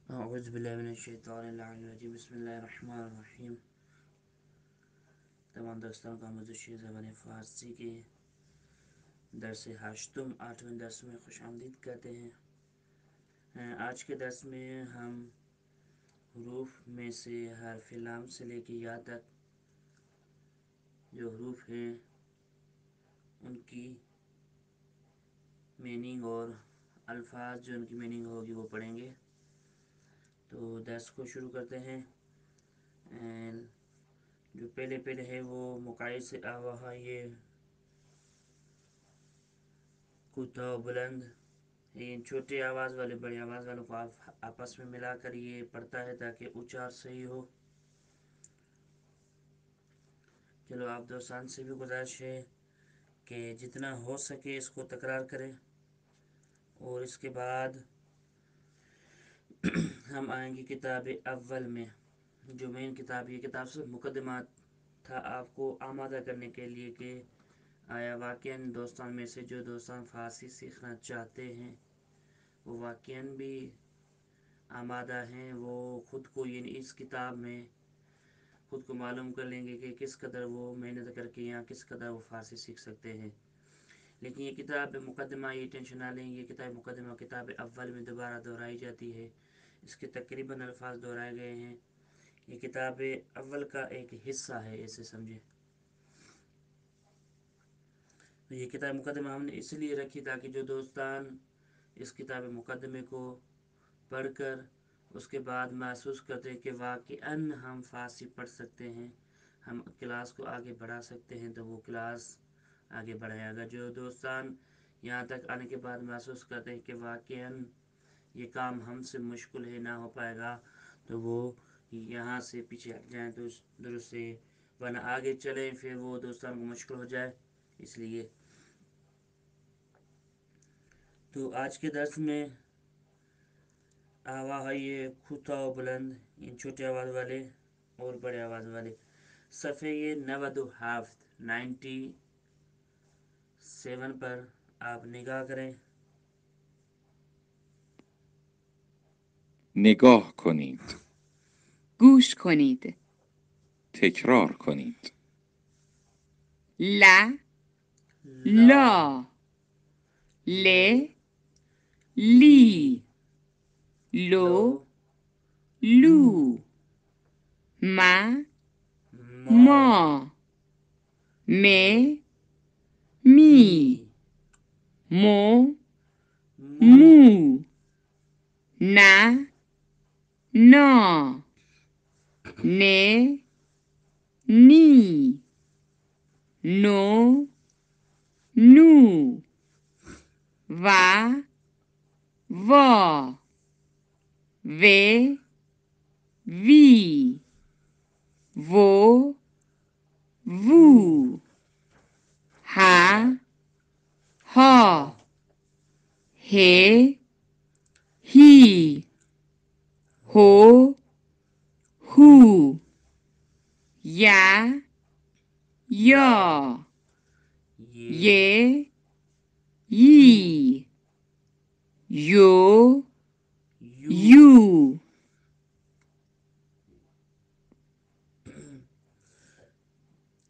اعوذ باللہ من الشیطان الرجیم بسم اللہ الرحمن الرحیم. تمام دوستان کو آموزشی زبان فارسی کے درس ہشتم 8ویں درس میں خوش آمدید کہتے ہیں. آج کے درس میں ہم حروف میں سے حرف لام سے لے کے یا تک جو حروف ہیں ان کی میننگ اور الفاظ جو ان کی میننگ ہوگی وہ پڑھیں گے. تو درس کو شروع کرتے ہیں. جو پہلے ہے وہ مقاعد سے آوا یہ کوتاہ و بلند. ان چھوٹے آواز والے بڑے آواز والوں کو آپس میں ملا کر یہ پڑھتا ہے تاکہ اچار صحیح ہو. چلو آپ دوستان سے بھی گزارش ہے کہ جتنا ہو سکے اس کو تکرار کریں. اور اس کے بعد ہم آئیں گے کتاب اول میں. جو مین کتاب یہ کتاب سے مقدمات تھا آپ کو آمادہ کرنے کے لیے کہ آیا واقعاً دوستان میں سے جو دوستان فارسی سیکھنا چاہتے ہیں وہ واقعاً بھی آمادہ ہیں. وہ خود کو یعنی اس کتاب میں خود کو معلوم کر لیں گے کہ کس قدر وہ محنت کر کے یا کس قدر وہ فارسی سیکھ سکتے ہیں. لیکن یہ کتاب مقدمہ یہ ٹینشن نہ لیں. یہ کتاب مقدمہ کتاب اول میں دوبارہ دہرائی جاتی ہے. اس کے تقریباً الفاظ دہرائے گئے ہیں. یہ کتاب اول کا ایک حصہ ہے ایسے سمجھیں. یہ کتاب مقدمہ ہم نے اس لیے رکھی تاکہ جو دوستان اس کتاب مقدمے کو پڑھ کر اس کے بعد محسوس کرتے ہیں کہ واقعاً ہم فارسی پڑھ سکتے ہیں, ہم کلاس کو آگے بڑھا سکتے ہیں, تو وہ کلاس آگے بڑھائے. اگر جو دوستان یہاں تک آنے کے بعد محسوس کرتے ہیں کہ واقعاً یہ کام ہم سے مشکل ہے نہ ہو پائے گا تو وہ یہاں سے پیچھے ہٹ جائیں تو درست سے, ورنہ آگے چلیں پھر وہ دوستان کو مشکل ہو جائے. اس لیے تو آج کے درس میں آوا ہے یہ کوتاہ و بلند, ان چھوٹے آواز والے اور بڑے آواز والے. صفحے یہ 97 پر آپ نگاہ کریں. نگاه کنید. گوش کنید. تکرار کنید. ل لا لا ل لی لو لو لو ما ما ما می می می مو مو مو نا نا نه نی نو نو و وا و وی وہ وو ها ها ہے ہی ہو ہو یا یا یہ یی یو یو. یو.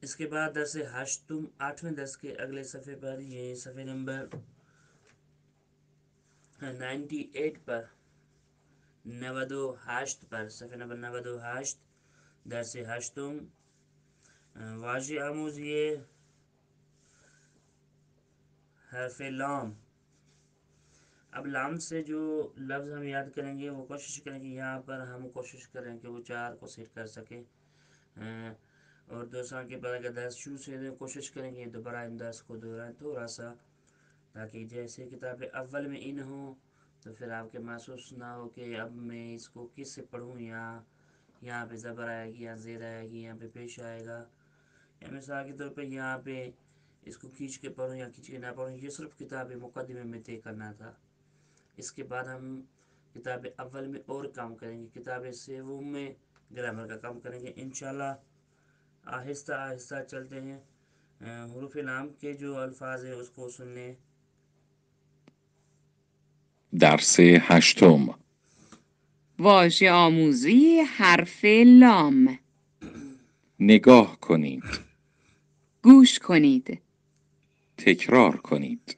اس کے بعد درس ہشتم 8ویں درس کے اگلے صفحے پر, یہ صفحے نمبر 98 پر 98 پر صفحہ نمبر 98 درس ہشتم. واضح آموز یہ حرف لام. اب لام سے جو لفظ ہم یاد کریں گے وہ کوشش کریں گے یہاں پر ہم کوشش کریں کہ وہ چار کو سیٹ کر سکیں. اور دوستان کے بعد اگر درس شروع سے کوشش کریں گے دوبارہ ان درس کو دہرائیں تھوڑا سا, تاکہ جیسے کتاب اول میں ان ہوں تو پھر آپ کے محسوس نہ ہو کہ اب میں اس کو کس سے پڑھوں, یا یہاں پہ زبر آئے گی یا زیر آئے گی, یہاں پہ پیش آئے گا, یا مثال کے طور پہ یہاں پہ اس کو کھینچ کے پڑھوں یا کھینچ کے نہ پڑھوں. یہ صرف کتاب مقدمے میں طے کرنا تھا. اس کے بعد ہم کتاب اول میں اور کام کریں گے, کتاب سوم میں گرامر کا کام کریں گے انشاءاللہ. آہستہ آہستہ چلتے ہیں. حروف لام کے جو الفاظ ہیں اس کو سننے. درس هشتم. واژه آموزی حرف لام. نگاه کنید. گوش کنید. تکرار کنید.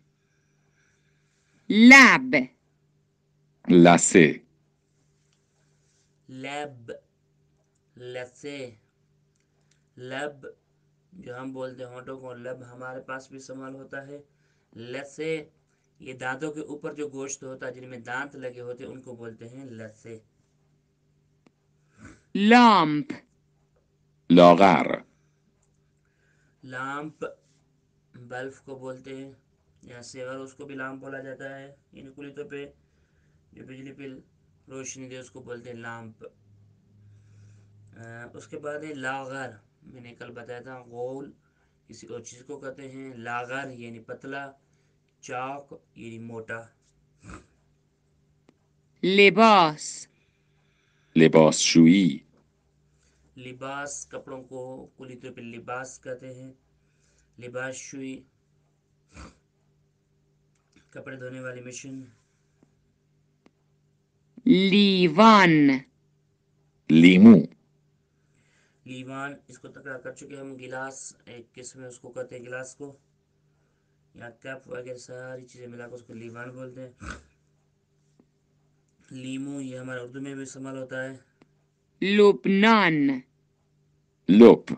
لب. لثه. لب، لثے. لب جو ہم بولتے ہیں ہونٹوں کو، لب ہمارے پاس بھی استعمال ہوتا ہے. لثے یہ دانتوں کے اوپر جو گوشت ہوتا ہے جن میں دانت لگے ہوتے ہیں ان کو بولتے ہیں لثے. لامپ. لاغر. لامپ بلف کو بولتے ہیں، یا سیور اس کو بھی لامپ بولا جاتا ہے، یعنی کلی طور پہ جو بجلی پہ روشنی دے اس کو بولتے ہیں لامپ. اس کے بعد ہے لاغر. میں نے کل بتایا تھا غول کسی اور چیز کو کہتے ہیں، لاغر یعنی پتلا، چاک یعنی موٹا. لباس. لباسشویی. لباس کپڑوں کو کلی طور پہ لباس کہتے ہیں. لباس شوئی کپڑے دھونے والی مشین. لیوان. لیمو. لیوان اس کو تکرار کر چکے ہم. گلاس ایک قسم ہے اس کو کہتے ہیں گلاس کو، یا کپ وغیرہ ساری چیزیں ملا کر اس کو لیوان بولتے ہیں. لیمو یہ ہمارے اردو میں بھی استعمال ہوتا ہے. لبنان. لپ.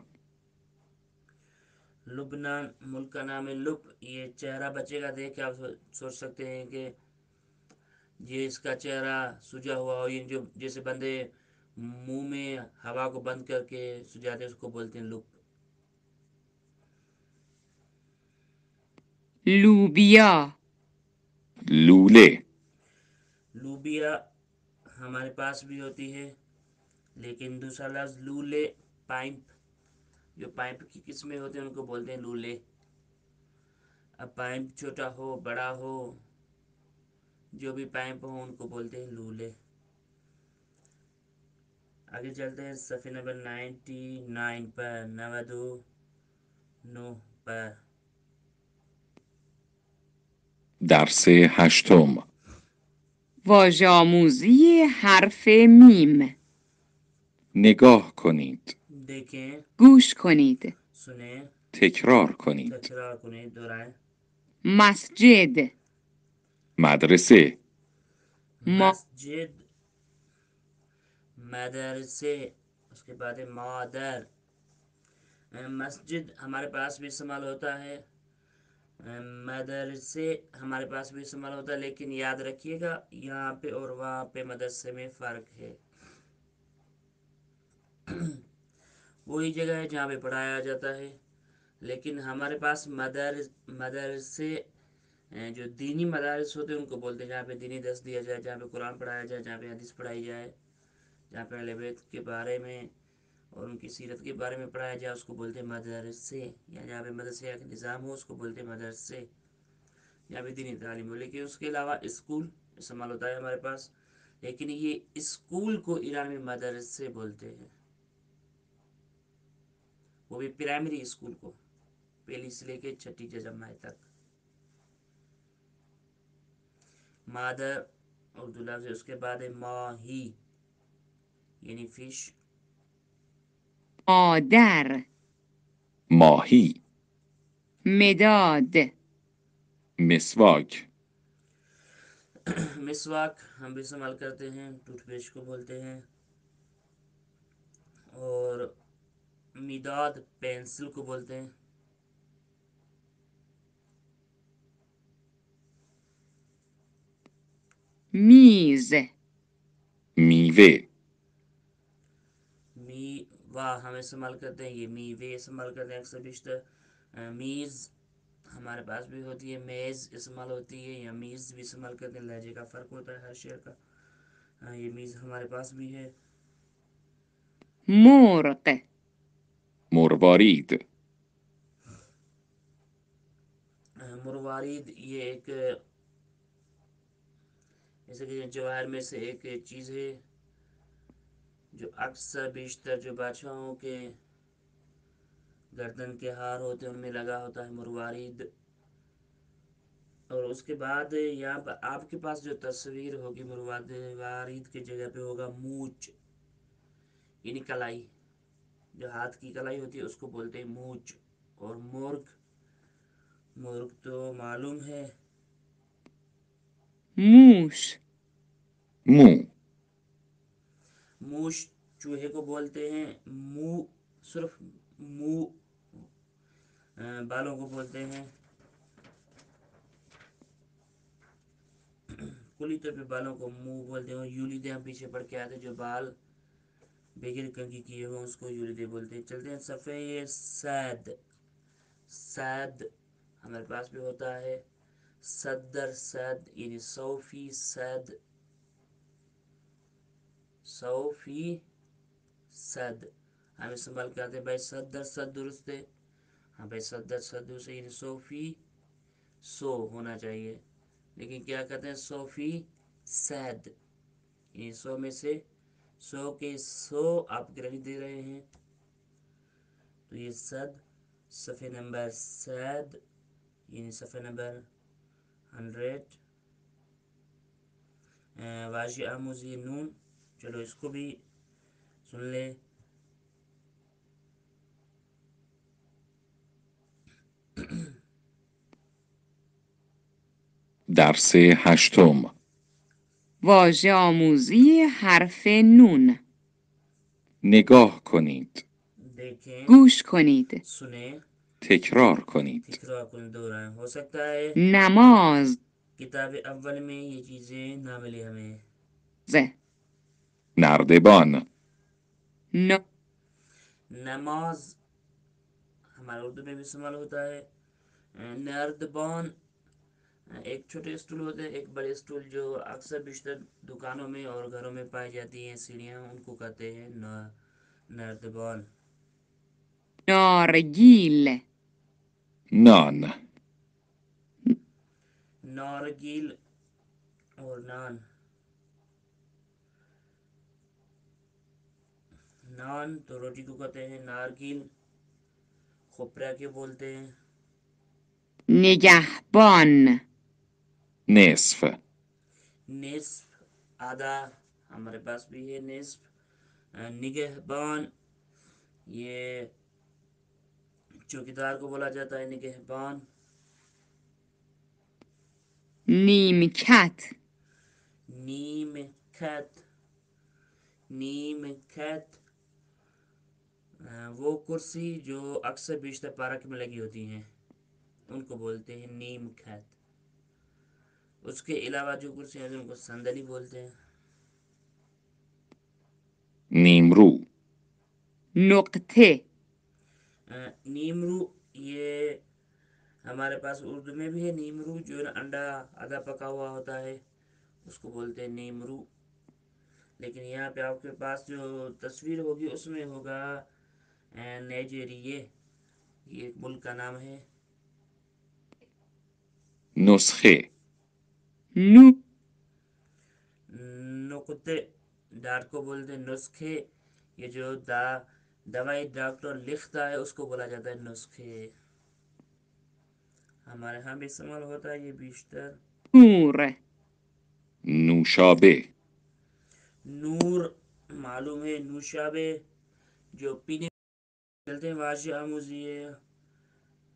لبنان ملک کا نام ہے. لپ یہ چہرہ بچے کا دیکھ کے آپ سوچ سکتے ہیں کہ یہ اس کا چہرہ سجا ہوا ہو، یہ جو جیسے بندے منہ میں ہوا کو بند کر کے سجاتے اس کو بولتے ہیں لپ. لوبیا. لولے. لوبیا ہمارے پاس بھی ہوتی ہے، لیکن دوسرا لفظ لولے پائپ، جو پائپ کی قسمیں ہوتے ہیں ان کو بولتے ہیں لولے. اب پائپ چھوٹا ہو بڑا ہو جو بھی پائپ ہو ان کو بولتے ہیں لولے. آگے چلتے ہیں صفحے نمبر 99 پر، 99 پر. درس هشتم. واژه آموزی حرف میم. نگاه کنید. دیکھیں، گوش کنید. سنیں، تکرار کنید. تکرار کنیں، دہرائیں. مسجد. مدرسه. مسجد، مدرسے. اس کے بعد ہے مادر. مسجد ہمارے پاس بھی استعمال ہوتا ہے، مدرسے ہمارے پاس بھی استعمال ہوتا ہے، لیکن یاد رکھیے گا یہاں پہ اور وہاں پہ مدرسے میں فرق ہے. وہی جگہ ہے جہاں پہ پڑھایا جاتا ہے، لیکن ہمارے پاس مدرسے جو دینی مدارس ہوتے ہیں ان کو بولتے ہیں جہاں پہ دینی درس دیا جائے، جہاں پہ قرآن پڑھایا جائے، جہاں پہ حدیث پڑھائی جائے، جہاں پہ اہل بیت کے بارے میں اور ان کی سیرت کے بارے میں پڑھایا جائے اس کو بولتے ہیں مدرسے. یا جہاں پہ مدرسے کا نظام ہو اس کو بولتے ہیں مدرسے، جہاں پہ دینی تعلیم ہو. لیکن اس کے علاوہ اسکول استعمال ہوتا ہے ہمارے پاس، لیکن یہ اسکول کو ایران میں مدرسے بولتے ہیں، وہ بھی پرائمری اسکول کو، پہلی سے لے کے چھٹی جماعت تک. مادر اردو لفظ ہے. اس کے بعد ہے ماہی یعنی فش. مادر. ماهی. مداد. مسواک. مسواک ہم بھی استعمال کرتے ہیں، ٹوتھ برش کو بولتے ہیں. اور مداد پینسل کو بولتے ہیں. میز. میوه. میوہ ہم استعمال کرتے ہیں، یہ میوے استعمال کرتے ہیں اکثر بیشتر. میز ہمارے پاس بھی ہوتی ہے، میز استعمال ہوتی ہے، یا میز بھی استعمال کرتے ہیں، لہجے کا فرق ہوتا ہے ہر شہر کا. یہ میز ہمارے پاس بھی ہے. مرغ. مروارید. مروارید یہ ایک جیسے کہ جواہر میں سے ایک چیز ہے جو اکثر بیشتر جو بادشاہوں کے گردن کے ہار ہوتے ہیں ان میں لگا ہوتا ہے مروارید. اور اس کے بعد یہاں پر آپ کے پاس جو تصویر ہوگی وارید کی جگہ پہ ہوگا موچ، یعنی کلائی، جو ہاتھ کی کلائی ہوتی ہے اس کو بولتے ہیں موچ۔ اور مرغ، مرغ تو معلوم ہے، موش مو موش چوہے کو بولتے ہیں، منہ صرف منہ بالوں کو بولتے ہیں، کلی طور پہ بالوں کو منہ بولتے ہیں۔ یولیدے ہم پیچھے پڑھ کے آتے ہیں، جو بال بغیر کنگھی کیے ہوئے اس کو یولیدے بولتے ہیں۔ چلتے ہیں صفحہ سید، سید ہمارے پاس بھی ہوتا ہے، صدر سید یعنی 100%، 100%، ہم استعمال کرتے ہیں بھائی 100% درست ہے، ہاں بھائی 100% درست ہے، یعنی 100 ہونا چاہیے، لیکن کیا کہتے ہیں 100%، یعنی 100 میں سے 100 کے 100 آپ گرہی دے رہے ہیں، تو یہ صفحہ نمبر سید یعنی صفحہ نمبر 100، واضح آموزی نون، چلو اس کو بھی سن لیں۔ درس هشتم. واژه آموزی حرف نون. نگاه کنید. دیکھیں، گوش کنید. سنیں، تکرار کنید. تکرار کن دورائیں، ہو سکتا ہے نماز کتاب اول میں یہ چیزیں نہ ملے ہمیں۔ نردبان. ن نماز ہمارے اردو میں بھی استعمال ہوتا ہے۔ نردبان ایک چھوٹے اسٹول ہوتے ہیں، ایک بڑے اسٹول جو اکثر بیشتر دکانوں میں اور گھروں میں پائی جاتی ہیں، سیڑھیاں، ان کو کہتے ہیں نردبان۔ نارگیل نان. نارگیل اور نان، نان تو روٹی کو کہتے ہیں، نارگیل کھوپرا کے بولتے ہیں۔ نگهبان نصف. نصف آدھا، ہمارے پاس بھی ہے نصف۔ نگہبان یہ چوکیدار کو بولا جاتا ہے نگہبان۔ نیمکت نیم کھت، نیم کھت وہ کرسی جو اکثر بیشتر پارک میں لگی ہوتی ہیں ان کو بولتے ہیں نیم کھت۔ اس کے علاوہ جو کرسی ہیں ان کو صندلی بولتے ہیں۔ نیمرو. نقطه نیمرو یہ ہمارے پاس اردو میں بھی ہے، نیمرو جو انڈا آدھا پکا ہوا ہوتا ہے اس کو بولتے ہیں نیمرو، لیکن یہاں پہ آپ کے پاس جو تصویر ہوگی اس میں ہوگا نائجیریے، یہ ایک ملک کا نام ہے۔ نسخه. نو نقطے ڈاٹ کو بولتے ہیں نسخے، یہ جو دوائی ڈاکٹر لکھتا ہے اس کو بولا جاتا ہے نسخے۔ ہمارے ہاں بھی استعمال ہوتا ہے یہ بیشتر۔ نور نوشابه. نور معلوم ہے، نوشابے جو پینے چلتے ہیں۔ واضح آموزی ہے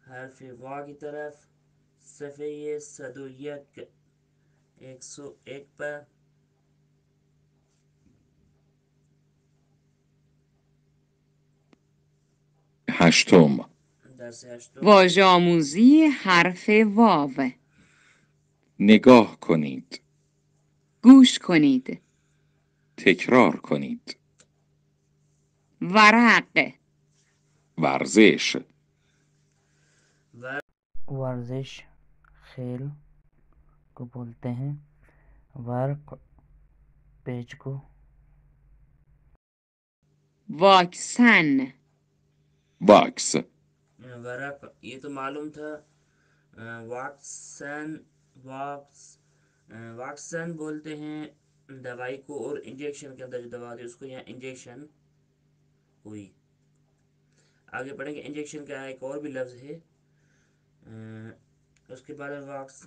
حرف وا کی طرف، صفحہ 101، 101 پر۔ هشتم. درس هشتم، واژه آموزی حرف واو. نگاه کنید. گوش کنید. تکرار کنید. ورق ورزش. ورزش کھیل کو بولتے ہیں، ورق پیج کو، واکسن واکس. ورق یہ تو معلوم تھا۔ واکسن، واکسن بولتے ہیں دوائی کو، اور انجیکشن کے اندر جو دوا ہوتی ہے اس کو یہاں انجیکشن ہوئی۔ آگے پڑھیں گے انجیکشن کا ایک اور بھی لفظ ہے، اس کے بعد واکس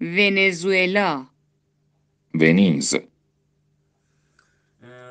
ونزوئلا ونیز.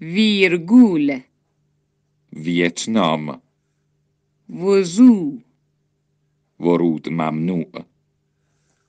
ویرگول ویتنام. وضو ورود ممنوع.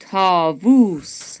طاووس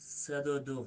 102।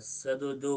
102,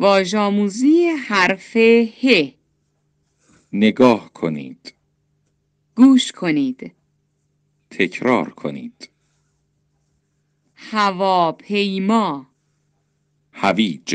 واژه‌آموزی حرف ه نگاه کنید. گوش کنید. تکرار کنید. هواپیما هویج.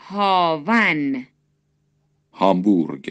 هاون هامبورگ.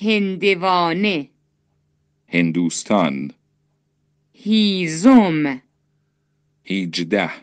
هندوانه هندوستان. هیزم 18.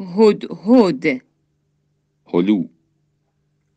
هدهد هلو.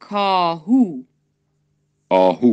کاهو آهو.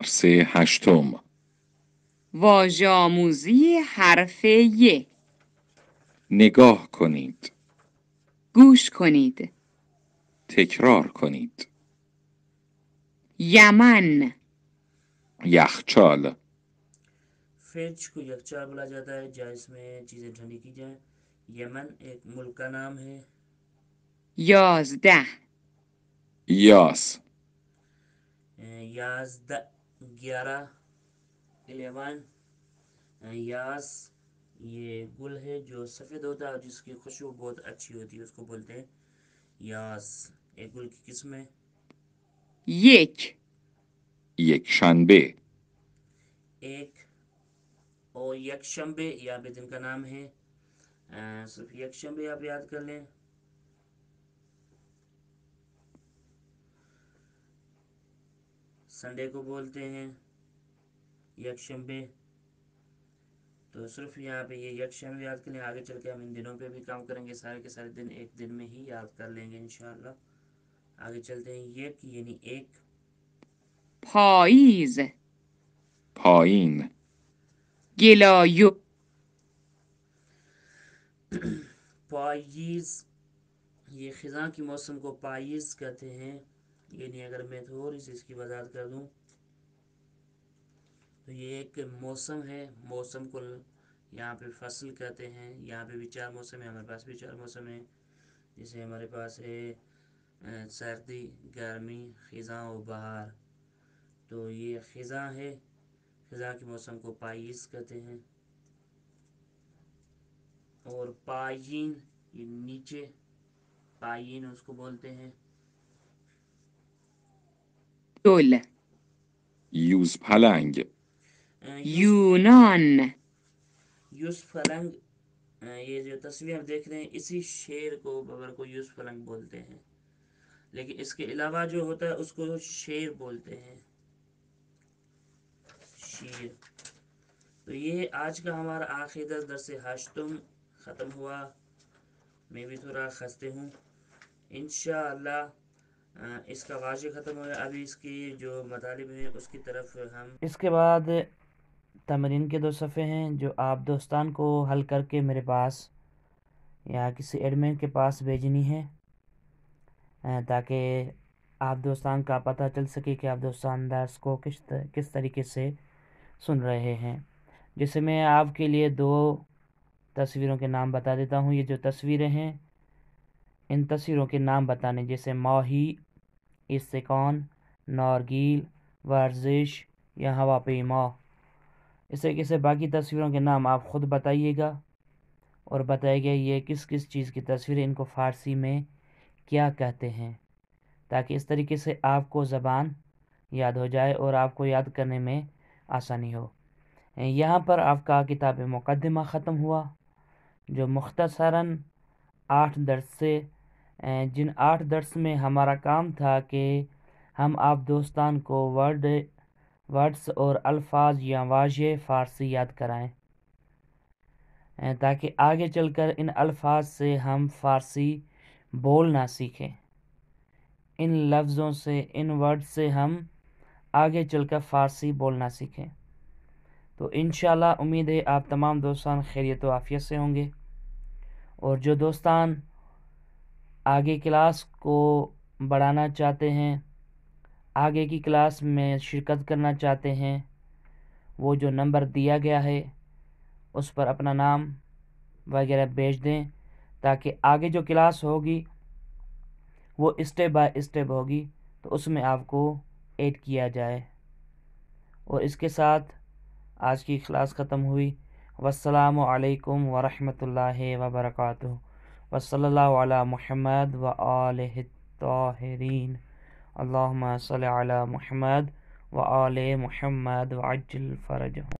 درس هشتم. واژه‌آموزی حرف ی نگاه کنید. گوش کنید. تکرار کنید. یمن یخچال فریج کو یخچال بولا جاتا ہے جہاں اس میں چیزیں ٹھنڈی کی جائیں. یمن ایک ملک کا نام ہے. 11 یاس 11 11 11. یاس یہ گل ہے جو سفید ہوتا ہے اور جس کی خوشبو بہت اچھی ہوتی ہے، اس کو بولتے ہیں یاس. ایک گل کی قسم ہے. 1 یکشنبه ایک اور یکشنبے یہاں پہ دن کا نام ہے. صرف یکشنبے آپ یاد کر لیں. سنڈے کو بولتے ہیں یکشنبے. تو صرف یہاں پہ یہ یکشنبے یاد کر لیں. آگے چل کے ہم ان دنوں پہ بھی کام کریں گے. سارے کے سارے دن ایک دن میں ہی یاد کر لیں گے انشاءاللہ. آگے چلتے ہیں. یک یعنی ایک. پاییز پایین گلایو پاییز یہ خزاں کی موسم کو پاییز کہتے ہیں. یعنی اگر میں تھوڑی سی اس کی وضاحت کر دوں تو یہ ایک موسم ہے. موسم کو یہاں پہ فصل کہتے ہیں. یہاں پہ بھی 4 موسم ہیں. ہمارے پاس بھی 4 موسم ہیں. جیسے ہمارے پاس ہے سردی، گرمی، خزاں و بہار. تو یہ خزاں ہے. خزاں کے موسم کو پاییز کہتے ہیں. اور پایین یہ نیچے، پایین اس کو بولتے ہیں. دل یوزپلنگ یونان یوز فلنگ. یہ جو تصویر ہم دیکھ رہے ہیں اسی شیر کو ببر کو یوز فلنگ بولتے ہیں. لیکن اس کے علاوہ جو ہوتا ہے اس کو شیر بولتے ہیں. شیر. تو یہ آج کا ہمارا آخری درس ہشتم ختم ہوا. میں بھی تھوڑا خستے ہوں. انشاءاللہ اس کا واضح ختم ہوا. ابھی اس کی جو مطالب ہیں اس کی طرف ہم اس کے بعد تمرین کے 2 صفحے ہیں جو آپ دوستان کو حل کر کے میرے پاس یا کسی ایڈمن کے پاس بھیجنی ہے تاکہ آپ دوستان کا پتہ چل سکے کہ آپ دوستان درس کو کس طریقے سے سن رہے ہیں. جیسے میں آپ کے لیے 2 تصویروں کے نام بتا دیتا ہوں. یہ جو تصویریں ہیں ان تصویروں کے نام بتانے جیسے ماہی، استقان، نارگیل، ورزش یا ہوا پیما. اس طریقے سے باقی تصویروں کے نام آپ خود بتائیے گا اور بتائے گا یہ کس کس چیز کی تصویر، ان کو فارسی میں کیا کہتے ہیں، تاکہ اس طریقے سے آپ کو زبان یاد ہو جائے اور آپ کو یاد کرنے میں آسانی ہو. یہاں پر آپ کا کتاب مقدمہ ختم ہوا جو مختصراً 8 درس سے، جن 8 درس میں ہمارا کام تھا کہ ہم آپ دوستان کو ورڈز اور الفاظ یا واضح فارسی یاد کرائیں تاکہ آگے چل کر ان الفاظ سے ہم فارسی بولنا سیکھیں. ان لفظوں سے، ان ورڈ سے ہم آگے چل کر فارسی بولنا سیکھیں. تو انشاءاللہ امید ہے آپ تمام دوستان خیریت و عافیت سے ہوں گے. اور جو دوستان آگے کلاس کو بڑھانا چاہتے ہیں، آگے کی کلاس میں شرکت کرنا چاہتے ہیں، وہ جو نمبر دیا گیا ہے اس پر اپنا نام وغیرہ بھیج دیں تاکہ آگے جو کلاس ہوگی وہ اسٹیپ بائی اسٹیپ ہوگی تو اس میں آپ کو ایڈ کیا جائے. اور اس کے ساتھ آج کی کلاس ختم ہوئی. والسلام علیکم ورحمۃ اللہ وبرکاتہ. وصلی اللہ علی محمد وآلہ الطاہرین. اللہم صلی علی محمد وآل محمد وعجل فرجہم.